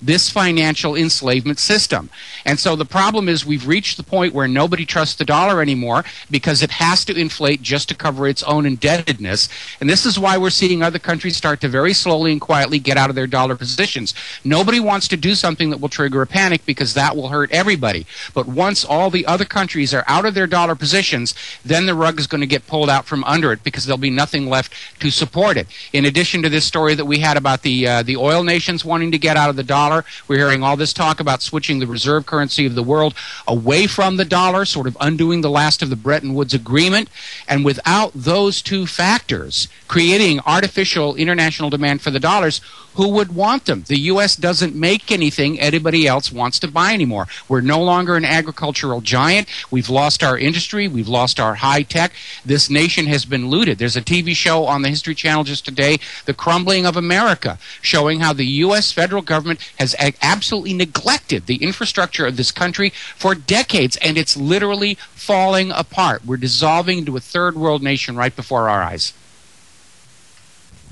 this financial enslavement system. And so the problem is we've reached the point where nobody trusts the dollar anymore because it has to inflate just to cover its own indebtedness. And this is why we're seeing other countries start to very slowly and quietly get out of their dollar positions. Nobody wants to do something that will trigger a panic because that will hurt everybody. But once all the other countries are out of their dollar positions, then the rug is going to get pulled out from under it because there'll be nothing left to support it. In addition to this story that we had about the oil nations wanting to get out of the dollar, we're hearing all this talk about switching the reserve currency of the world away from the dollar, sort of undoing the last of the Bretton Woods Agreement. And without those two factors, creating artificial international demand for the dollars, who would want them? The U.S. doesn't make anything anybody else wants to buy anymore. We're no longer an agricultural giant. We've lost our industry. We've lost our high tech. This nation has been looted. There's a TV show on the History Channel just today, The Crumbling of America, showing how the U.S. federal government has absolutely neglected the infrastructure of this country for decades, and it's literally falling apart. We're dissolving into a third world nation right before our eyes.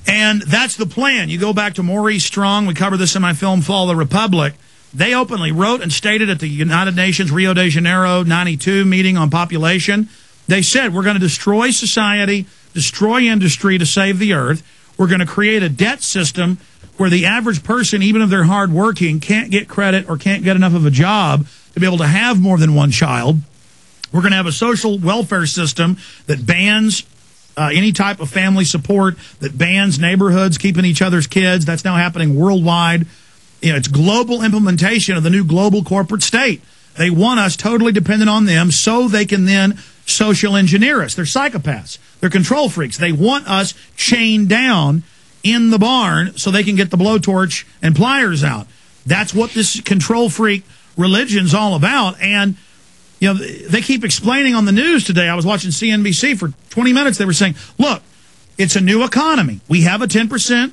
And that's the plan. You go back to Maurice Strong. We covered this in my film, Fall of the Republic. They openly wrote and stated at the United Nations Rio de Janeiro 92 meeting on population, they said, we're going to destroy society, destroy industry to save the earth. We're going to create a debt system where the average person, even if they're hardworking, can't get credit or can't get enough of a job to be able to have more than one child. We're going to have a social welfare system that bans any type of family support, that bans neighborhoods keeping each other's kids. That's now happening worldwide. You know, it's global implementation of the new global corporate state. They want us totally dependent on them so they can then social engineer us. They're psychopaths. They're control freaks. They want us chained down in the barn so they can get the blowtorch and pliers out. That's what this control freak religion's all about. And you know, they keep explaining on the news today. I was watching CNBC for 20 minutes. They were saying, look, it's a new economy. We have a 10%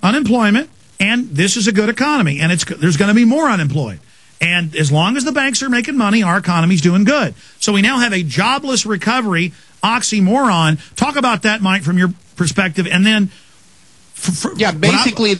unemployment, and this is a good economy, and there's going to be more unemployed. And as long as the banks are making money, our economy's doing good. So we now have a jobless recovery oxymoron. Talk about that, Mike, from your perspective. And then... basically...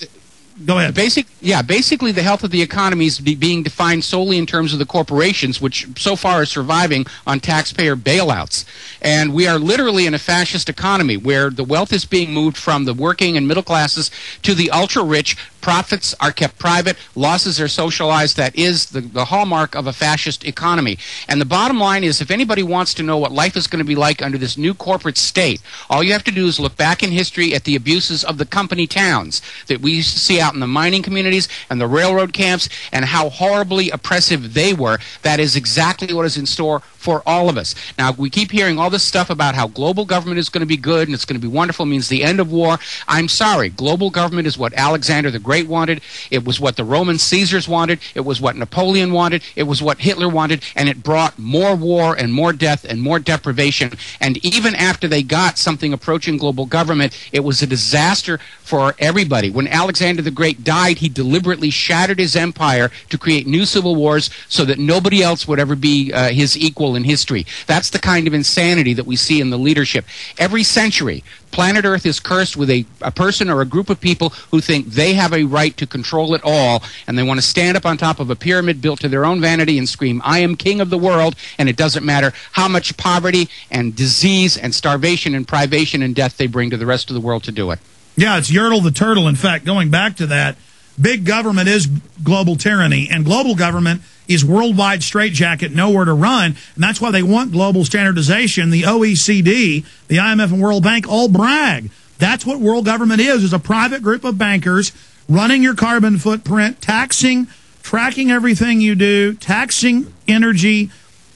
Go ahead. Basically the health of the economy is being defined solely in terms of the corporations, which so far are surviving on taxpayer bailouts. And we are literally in a fascist economy where the wealth is being moved from the working and middle classes to the ultra-rich. Profits are kept private. Losses are socialized. That is the hallmark of a fascist economy. And the bottom line is, if anybody wants to know what life is going to be like under this new corporate state, all you have to do is look back in history at the abuses of the company towns that we used to see out in the mining communities and the railroad camps, and how horribly oppressive they were. That is exactly what is in store for all of us. Now, we keep hearing all this stuff about how global government is going to be good and it's going to be wonderful, means the end of war. I'm sorry. Global government is what Alexander the Great wanted. It was what the Roman Caesars wanted. It was what Napoleon wanted. It was what Hitler wanted. And it brought more war and more death and more deprivation. And even after they got something approaching global government, it was a disaster for everybody. When Alexander the Great died, he deliberately shattered his empire to create new civil wars so that nobody else would ever be his equal in history. That's the kind of insanity that we see in the leadership. Every century, planet Earth is cursed with a person or a group of people who think they have a right to control it all, and they want to stand up on top of a pyramid built to their own vanity and scream, I am king of the world, and it doesn't matter how much poverty and disease and starvation and privation and death they bring to the rest of the world to do it. Yeah, it's Yertle the Turtle. In fact, going back to that, big government is global tyranny, and global government is worldwide straitjacket, nowhere to run, and that's why they want global standardization. The OECD, the IMF and World Bank all brag. That's what world government is a private group of bankers running your carbon footprint, taxing, tracking everything you do, taxing energy,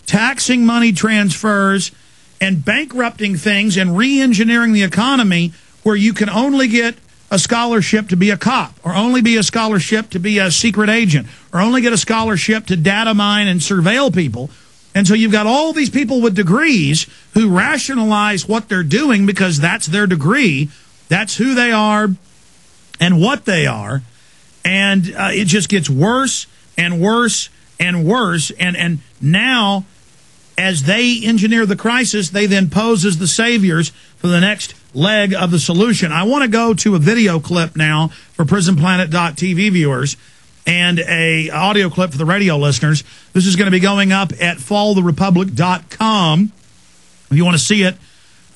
taxing money transfers, and bankrupting things and re-engineering the economy where you can only get a scholarship to be a cop, or only be a scholarship to be a secret agent, or only get a scholarship to data mine and surveil people. And so you've got all these people with degrees who rationalize what they're doing because that's their degree. That's who they are and what they are. And it just gets worse and worse and worse. And now, as they engineer the crisis, they then pose as the saviors for the next leg of the solution. I want to go to a video clip now for PrisonPlanet.tv viewers. and a audio clip for the radio listeners. This is going to be going up at followtherepublic.com. If you want to see it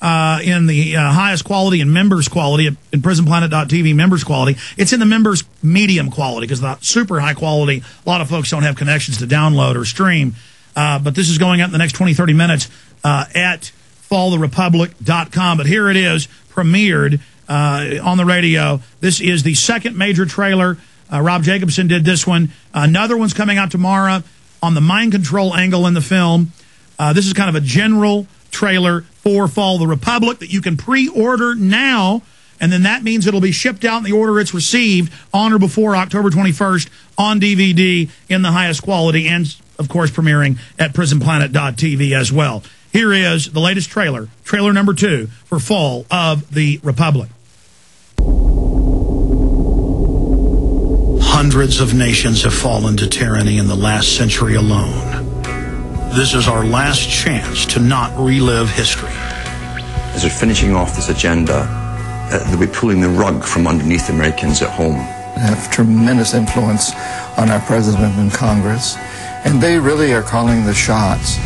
in the highest quality and members quality, in prisonplanet.tv members quality, it's in the members medium quality because the super high quality, a lot of folks don't have connections to download or stream. But this is going up in the next 20, 30 minutes at followtherepublic.com. But here it is, premiered on the radio. This is the second major trailer. Rob Jacobson did this one. Another one's coming out tomorrow on the mind control angle in the film. This is kind of a general trailer for Fall of the Republic that you can pre-order now, and then that means it'll be shipped out in the order it's received on or before October 21st on DVD in the highest quality, and, of course, premiering at prisonplanet.tv as well. Here is the latest trailer, trailer number 2 for Fall of the Republic. Hundreds of nations have fallen to tyranny in the last century alone. This is our last chance to not relive history. As we're finishing off this agenda, they'll be pulling the rug from underneath Americans at home. They have tremendous influence on our president and Congress, and they really are calling the shots.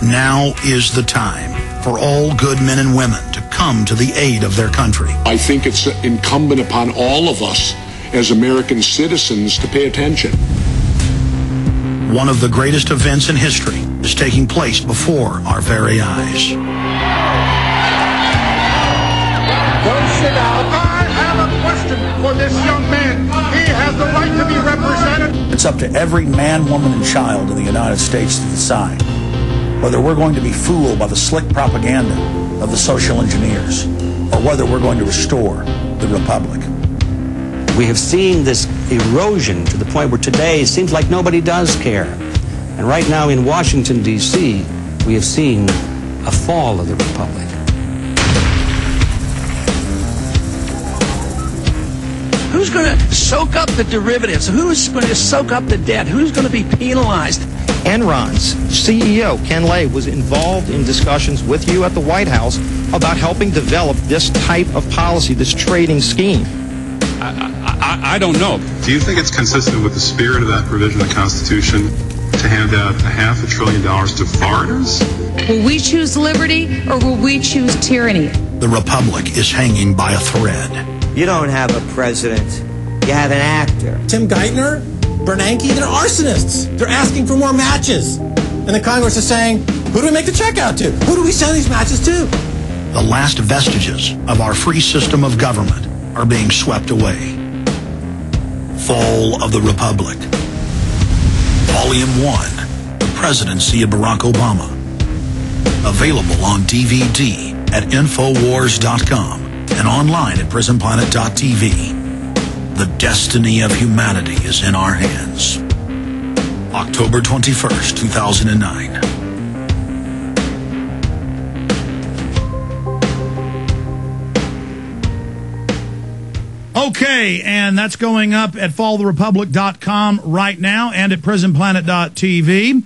Now is the time for all good men and women to come to the aid of their country. I think it's incumbent upon all of us as American citizens to pay attention. One of the greatest events in history is taking place before our very eyes. Don't sit down. I have a question for this young man. He has the right to be represented. It's up to every man, woman, and child in the United States to decide whether we're going to be fooled by the slick propaganda of the social engineers or whether we're going to restore the Republic. We have seen this erosion to the point where today it seems like nobody does care. And right now in Washington, D.C., we have seen a fall of the Republic. Who's going to soak up the derivatives? Who's going to soak up the debt? Who's going to be penalized? Enron's CEO, Ken Lay, was involved in discussions with you at the White House about helping develop this type of policy, this trading scheme. I don't know. Do you think it's consistent with the spirit of that provision of the Constitution to hand out $500 billion to foreigners? Will we choose liberty or will we choose tyranny? The Republic is hanging by a thread. You don't have a president. You have an actor. Tim Geithner, Bernanke, they're arsonists. They're asking for more matches. And the Congress is saying, who do we make the check out to? Who do we send these matches to? The last vestiges of our free system of government are being swept away. Fall of the Republic. Volume 1, The Presidency of Barack Obama. Available on DVD at Infowars.com and online at PrisonPlanet.tv. The destiny of humanity is in our hands. October 21st, 2009. Okay, and that's going up at followtherepublic.com right now and at prisonplanet.tv.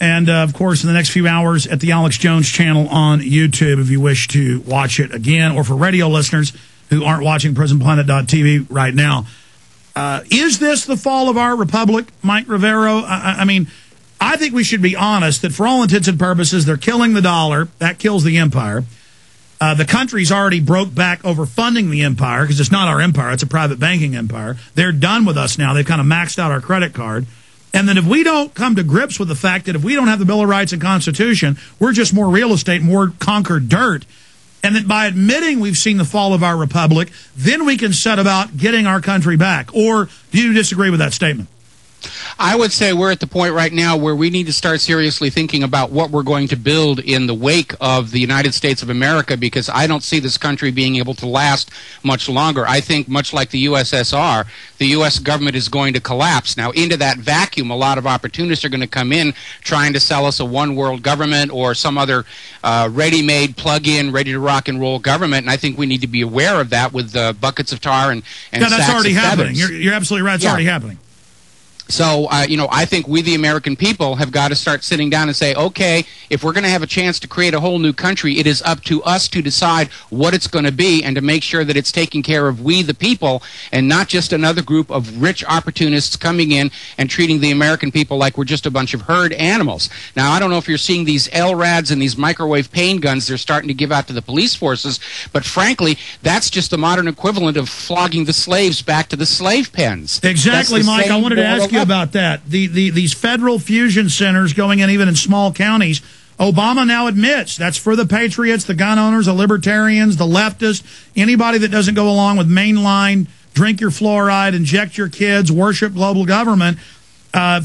And, of course, in the next few hours at the Alex Jones channel on YouTube if you wish to watch it again, or for radio listeners who aren't watching prisonplanet.tv right now. Is this the fall of our republic, Mike Rivero? I mean, I think we should be honest that for all intents and purposes, they're killing the dollar. That kills the empire. The country's already broke back over funding the empire because it's not our empire. It's a private banking empire. They're done with us now. They've kind of maxed out our credit card. And then if we don't come to grips with the fact that if we don't have the Bill of Rights and Constitution, we're just more real estate, more conquered dirt, and that by admitting we've seen the fall of our republic, then we can set about getting our country back. Or do you disagree with that statement? I would say we're at the point right now where we need to start seriously thinking about what we're going to build in the wake of the United States of America, because I don't see this country being able to last much longer. I think, much like the USSR, the U.S. government is going to collapse. Now, into that vacuum, a lot of opportunists are going to come in trying to sell us a one-world government or some other ready-made, plug-in, ready-to-rock-and-roll government, and I think we need to be aware of that with buckets of tar and yeah, that's sacks already of happening. feathers. You're absolutely right. It's already happening. So, I think we, the American people, have got to start sitting down and say, okay, if we're going to have a chance to create a whole new country, it is up to us to decide what it's going to be and to make sure that it's taking care of we, the people, and not just another group of rich opportunists coming in and treating the American people like we're just a bunch of herd animals. Now, I don't know if you're seeing these LRADs and these microwave pain guns they're starting to give out to the police forces, but frankly, that's just the modern equivalent of flogging the slaves back to the slave pens. Exactly, Mike. I wanted to ask you about that. These federal fusion centers going in even in small counties, Obama now admits that's for the patriots, the gun owners, the libertarians, the leftists, anybody that doesn't go along with mainline, drink your fluoride, inject your kids, worship global government.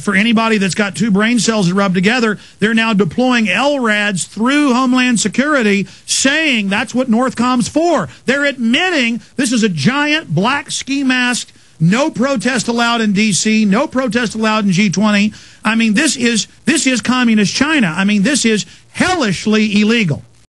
For anybody that's got two brain cells that rub together, they're now deploying LRADs through Homeland Security, saying that's what Northcom's for. They're admitting this is a giant black ski mask. No protest allowed in D.C., no protest allowed in G20. I mean, this is communist China. I mean, this is hellishly illegal.